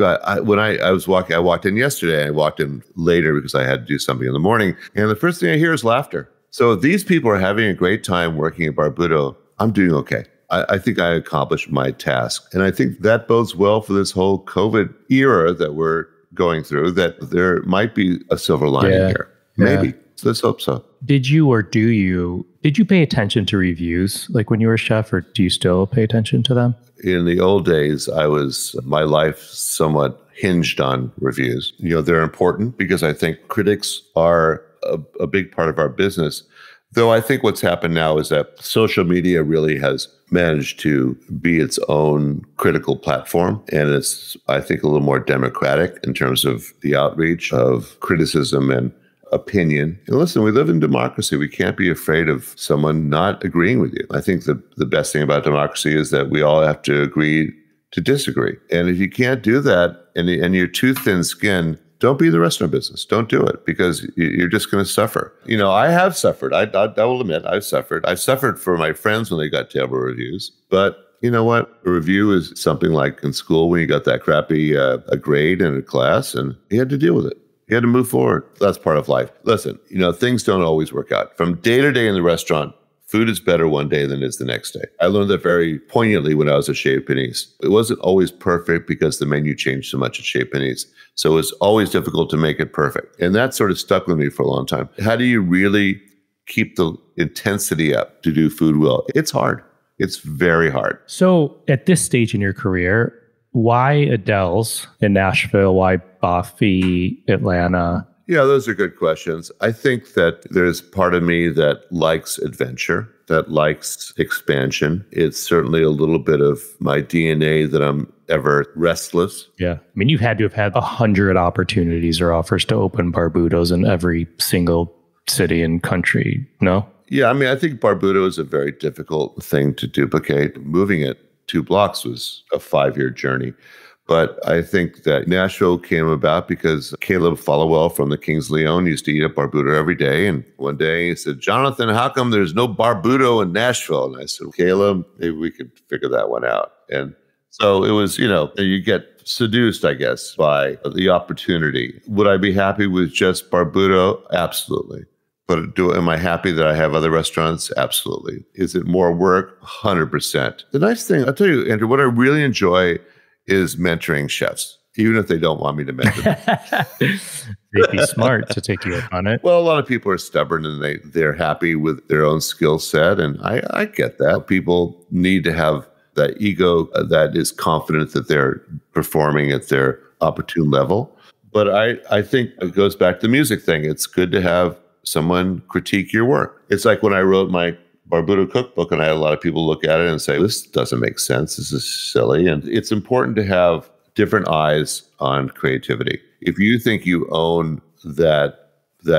walked in yesterday. I walked in later because I had to do something in the morning. And the first thing I hear is laughter. So if these people are having a great time working at Barbuto, I'm doing okay. I think I accomplished my task. And I think that bodes well for this whole COVID era that we're going through, that there might be a silver lining here. Maybe. Yeah. So let's hope so. Did you pay attention to reviews like when you were a chef, or do you still pay attention to them? In the old days, my life somewhat hinged on reviews. They're important because I think critics are a big part of our business. Though I think what's happened now is that social media really has managed to be its own critical platform. And it's, I think, a little more democratic in terms of the outreach of criticism and opinion. And listen, we live in democracy. We can't be afraid of someone not agreeing with you. I think the best thing about democracy is that we all have to agree to disagree. And if you can't do that and you're too thin-skinned don't be in the restaurant business. Don't do it because you're just going to suffer. I have suffered. I will admit I've suffered. I suffered for my friends when they got terrible reviews. But you know what? A review is something like in school when you got that crappy a grade in a class and you had to deal with it. You had to move forward. That's part of life. Listen, things don't always work out. From day to day in the restaurant, food is better one day than it is the next day. I learned that very poignantly when I was at Chez Panisse. It wasn't always perfect because the menu changed so much at Chez Panisse. So it's always difficult to make it perfect. And that sort of stuck with me for a long time. How do you really keep the intensity up to do food well? It's hard. It's very hard. So at this stage in your career, why Adele's in Nashville? Why Buffy, Atlanta? Yeah, those are good questions. I think that there's part of me that likes adventure, that likes expansion. It's certainly a little bit of my DNA that I'm ever restless. Yeah. I mean, you've had to have had 100 opportunities or offers to open Barbudos in every single city and country, no? Yeah, I mean, I think Barbudo is a very difficult thing to duplicate. Moving it 2 blocks was a 5-year journey. But I think that Nashville came about because Caleb Followell from the King's Leon used to eat at Barbudo every day. And one day he said, Jonathan, how come there's no Barbudo in Nashville? And I said, Caleb, maybe we could figure that one out. And so it was, you get seduced, I guess, by the opportunity. Would I be happy with just Barbudo? Absolutely. But am I happy that I have other restaurants? Absolutely. Is it more work? 100%. The nice thing, I'll tell you, Andrew, what I really enjoy is mentoring chefs, even if they don't want me to mentor them. They'd be smart to take you up on it. Well, a lot of people are stubborn and they're happy with their own skill set. And I get that. People need to have that ego that is confident that they're performing at their opportune level. But I think it goes back to the music thing. It's good to have someone critique your work. It's like when I wrote my Barbudo cookbook, and I had a lot of people look at it and say, this doesn't make sense. This is silly. And it's important to have different eyes on creativity. If you think you own that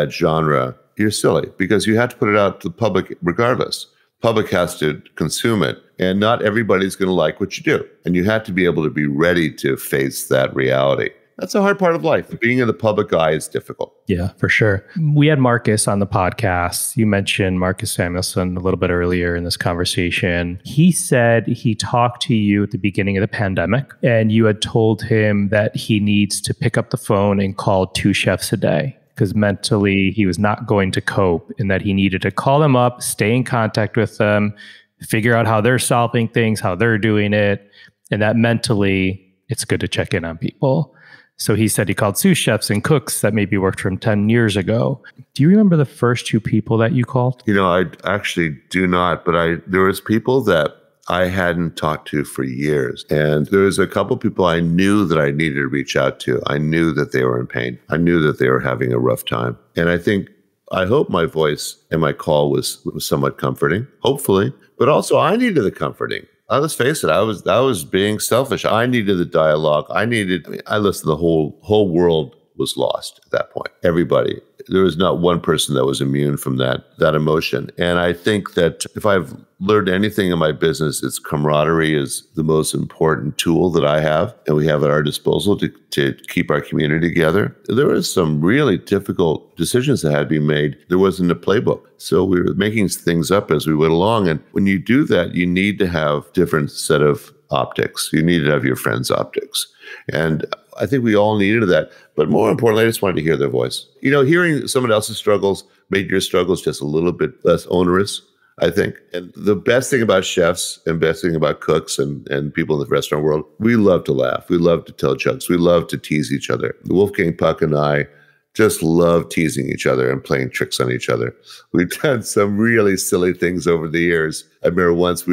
genre, you're silly because you have to put it out to the public regardless. The public has to consume it, and not everybody's going to like what you do. And you have to be able to be ready to face that reality. That's a hard part of life. Being in the public eye is difficult. Yeah, for sure. We had Marcus on the podcast. You mentioned Marcus Samuelsson a little bit earlier in this conversation. He said he talked to you at the beginning of the pandemic, and you had told him that he needs to pick up the phone and call 2 chefs a day because mentally he was not going to cope, and that he needed to call them up, stay in contact with them, figure out how they're solving things, how they're doing it, and that mentally it's good to check in on people. So he said he called sous chefs and cooks that maybe worked for him 10 years ago. Do you remember the first 2 people that you called? I actually do not, but there was people that I hadn't talked to for years. And there was a couple people I knew that I needed to reach out to. I knew that they were in pain. I knew that they were having a rough time. And I hope my voice and my call was somewhat comforting, hopefully. But also I needed the comforting. Let's face it, I was being selfish. I needed the dialogue. I listened, the whole world was lost at that point. Everybody. There was not one person that was immune from that emotion. And I think that if I've learned anything in my business, it's camaraderie is the most important tool that I have and we have at our disposal to keep our community together. There were some really difficult decisions that had to be made. There wasn't a playbook. So we were making things up as we went along. And when you do that, you need to have different set of optics. You need to have your friends' optics. And I think we all needed that. But more importantly, I just wanted to hear their voice. Hearing someone else's struggles made your struggles just a little bit less onerous, I think. And the best thing about chefs and best thing about cooks and people in the restaurant world, we love to laugh. We love to tell jokes. We love to tease each other. Wolfgang Puck and I just love teasing each other and playing tricks on each other. We've done some really silly things over the years. I remember once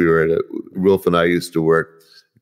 Rolf and I used to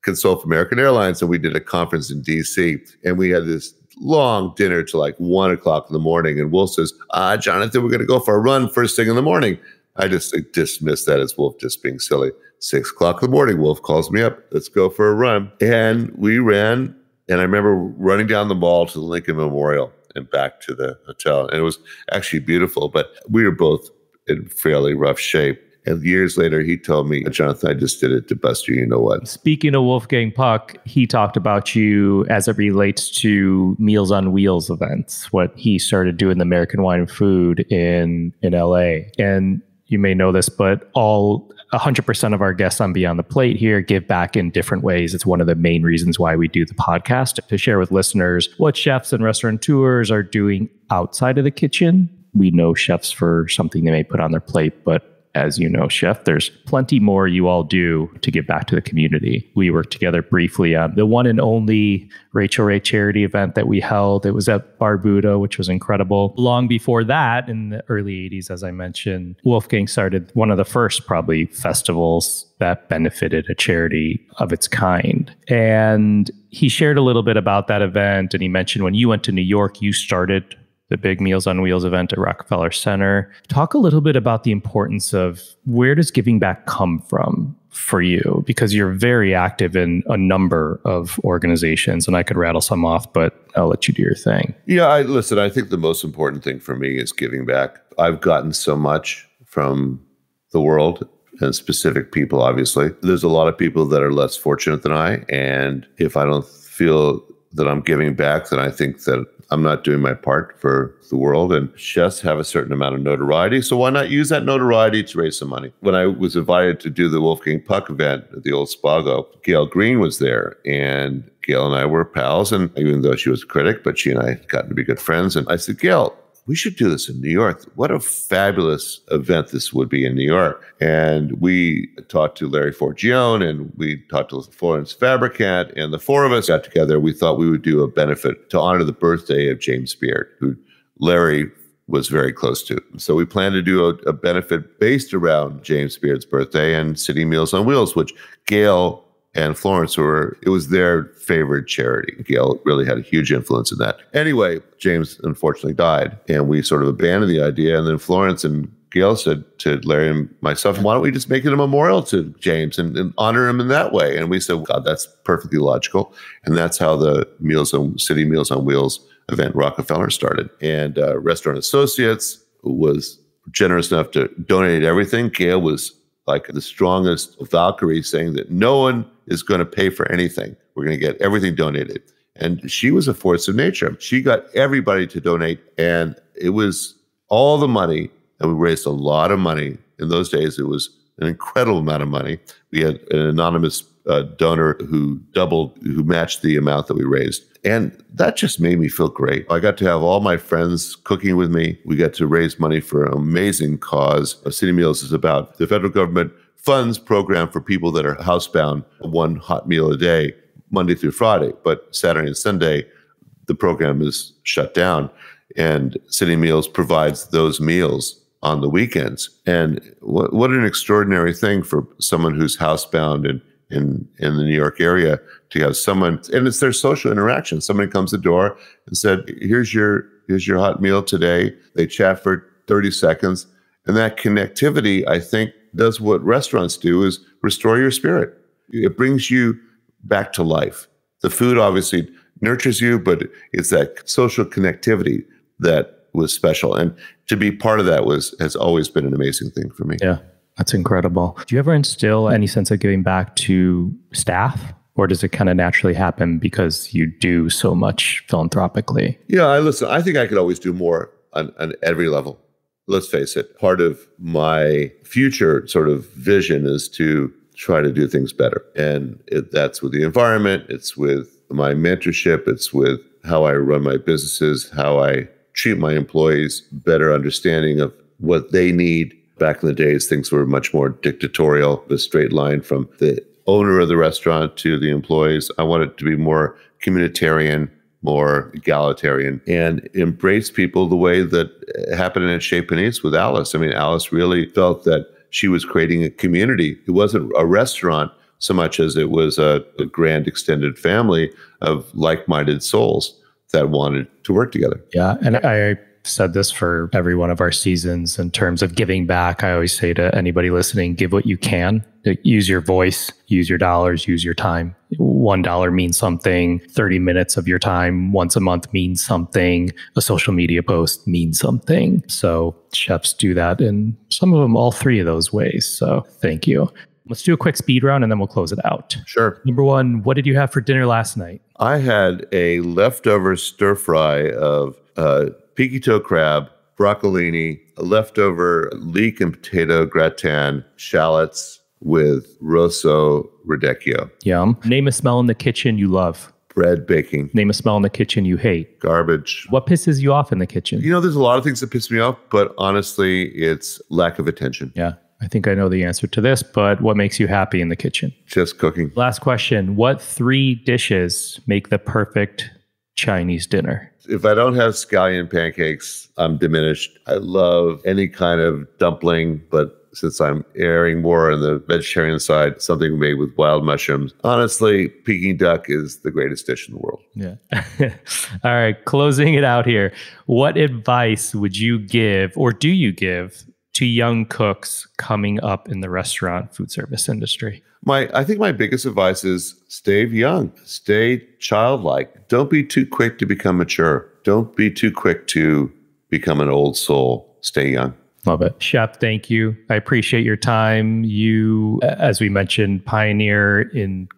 consult for American Airlines, and we did a conference in DC, and we had this long dinner till like 1 o'clock in the morning. And Wolf says, Jonathan, we're going to go for a run first thing in the morning. I just dismissed that as Wolf just being silly. 6 o'clock in the morning, Wolf calls me up. Let's go for a run. And we ran. And I remember running down the mall to the Lincoln Memorial and back to the hotel. And it was actually beautiful, but we were both in fairly rough shape. And years later, he told me, Jonathan, I just did it to bust you, you know what? Speaking of Wolfgang Puck, he talked about you as it relates to Meals on Wheels events, what he started doing the American Wine and Food in LA. And you may know this, but 100% of our guests on Beyond the Plate here give back in different ways. It's one of the main reasons why we do the podcast, to share with listeners what chefs and restaurateurs are doing outside of the kitchen. We know chefs for something they may put on their plate, but as you know, Chef, there's plenty more you all do to give back to the community. We worked together briefly on the one and only Rachel Ray charity event that we held. It was at Bar Buddha, which was incredible. Long before that, in the early 80s, as I mentioned, Wolfgang started one of the first probably festivals that benefited a charity of its kind. And he shared a little bit about that event. And he mentioned when you went to New York, you started the big Meals on Wheels event at Rockefeller Center. Talk a little bit about the importance of where does giving back come from for you? Because you're very active in a number of organizations, and I could rattle some off, but I'll let you do your thing. Yeah, listen, I think the most important thing for me is giving back. I've gotten so much from the world and specific people, obviously. There's a lot of people that are less fortunate than I, and if I don't feel that I'm giving back, then I think that I'm not doing my part for the world. And chefs have a certain amount of notoriety, so why not use that notoriety to raise some money? When I was invited to do the Wolfgang Puck event at the old Spago, Gail Green was there, and Gail and I were pals. And even though she was a critic, but she and I got to be good friends. And I said, Gail, we should do this in New York. What a fabulous event this would be in New York. And we talked to Larry Forgione, and we talked to Florence Fabricant, and the four of us got together. We thought we would do a benefit to honor the birthday of James Beard, who Larry was very close to. So we planned to do a benefit based around James Beard's birthday and City Meals on Wheels, which Gail and Florence it was their favorite charity. Gail really had a huge influence in that. Anyway, James unfortunately died, and we sort of abandoned the idea. And then Florence and Gail said to Larry and myself, why don't we just make it a memorial to James and honor him in that way? And we said, God, that's perfectly logical. And that's how the City Meals on Wheels event Rockefeller started. And Restaurant Associates was generous enough to donate everything. Gail was like the strongest Valkyrie, saying that no one is going to pay for anything. We're going to get everything donated. And she was a force of nature. She got everybody to donate, and it was all the money, and we raised a lot of money. In those days, it was an incredible amount of money. We had an anonymous donor who matched the amount that we raised. And that just made me feel great. I got to have all my friends cooking with me. We got to raise money for an amazing cause. City Meals is about the federal government funds program for people that are housebound, one hot meal a day, Monday through Friday. But Saturday and Sunday, the program is shut down. And City Meals provides those meals on the weekends. And what an extraordinary thing for someone who's housebound in the New York area to have someone, and it's their social interaction. Somebody comes to the door and said, here's your hot meal today. They chat for 30 seconds. And that connectivity, I think, does what restaurants do, is restore your spirit. It brings you back to life. The food obviously nurtures you, but it's that social connectivity that was special. And to be part of that has always been an amazing thing for me. Yeah, that's incredible. Do you ever instill any sense of giving back to staff? Or does it kind of naturally happen because you do so much philanthropically? Yeah, I think I could always do more on every level. Let's face it, part of my future sort of vision is to try to do things better. And that's with the environment, it's with my mentorship, it's with how I run my businesses, how I treat my employees, better understanding of what they need. Back in the days, things were much more dictatorial, the straight line from the owner of the restaurant to the employees. I want it to be more communitarian, more egalitarian, and embrace people the way that happened in Chez Panisse with Alice. I mean, Alice really felt that she was creating a community. It wasn't a restaurant so much as it was a grand extended family of like-minded souls that wanted to work together. Yeah, and I said this for every one of our seasons in terms of giving back. I always say to anybody listening, give what you can. Use your voice, use your dollars, use your time. $1 means something. 30 minutes of your time once a month means something. A social media post means something. So chefs do that in some of them, all three of those ways. So thank you. Let's do a quick speed round and then we'll close it out. Sure. Number one, what did you have for dinner last night? I had a leftover stir fry of peaky toe crab, broccolini, a leftover leek and potato gratin, shallots with rosso radicchio. Yum. Name a smell in the kitchen you love. Bread baking. Name a smell in the kitchen you hate. Garbage. What pisses you off in the kitchen? You know, there's a lot of things that piss me off, but honestly, it's lack of attention. Yeah. I think I know the answer to this, but what makes you happy in the kitchen? Just cooking. Last question. What 3 dishes make the perfect Chinese dinner? If I don't have scallion pancakes, I'm diminished. I love any kind of dumpling, but since I'm erring more on the vegetarian side, something made with wild mushrooms. Honestly, Peking duck is the greatest dish in the world. Yeah. All right. Closing it out here. What advice would you give, or do you give, to young cooks coming up in the restaurant food service industry? I think my biggest advice is stay young, stay childlike. Don't be too quick to become mature. Don't be too quick to become an old soul. Stay young. Love it. Chef, thank you. I appreciate your time. You, as we mentioned, pioneer in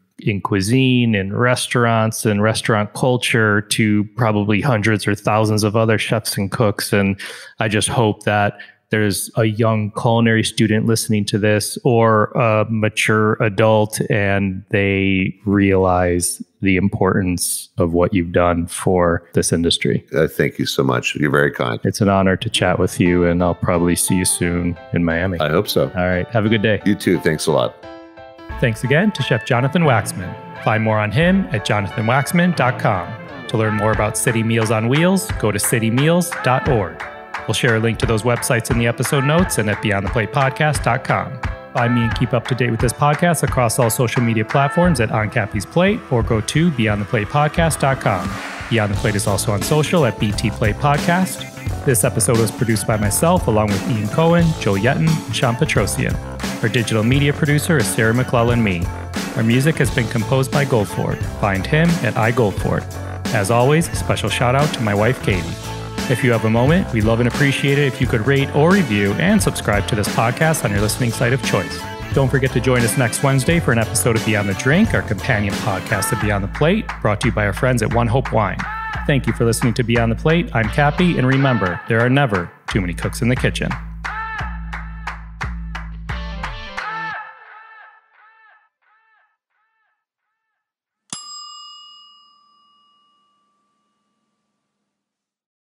cuisine and restaurants and restaurant culture to probably hundreds or thousands of other chefs and cooks. And I just hope that there's a young culinary student listening to this or a mature adult and they realize the importance of what you've done for this industry. Thank you so much. You're very kind. It's an honor to chat with you, and I'll probably see you soon in Miami. I hope so. All right. Have a good day. You too. Thanks a lot. Thanks again to Chef Jonathan Waxman. Find more on him at jonathanwaxman.com. To learn more about City Meals on Wheels, go to citymeals.org. We'll share a link to those websites in the episode notes and at beyondtheplatepodcast.com. Find me and keep up to date with this podcast across all social media platforms at On Cappy's Plate or go to beyondtheplatepodcast.com. Beyond the Plate is also on social at BT Plate Podcast. This episode was produced by myself along with Ian Cohen, Joe Yetton, and Sean Petrosian. Our digital media producer is Sarah McClellan-Me. Our music has been composed by Goldford. Find him at iGoldford. As always, a special shout out to my wife, Katie. If you have a moment, we'd love and appreciate it if you could rate or review and subscribe to this podcast on your listening site of choice. Don't forget to join us next Wednesday for an episode of Beyond the Drink, our companion podcast of Beyond the Plate, brought to you by our friends at One Hope Wine. Thank you for listening to Beyond the Plate. I'm Cappy, and remember, there are never too many cooks in the kitchen.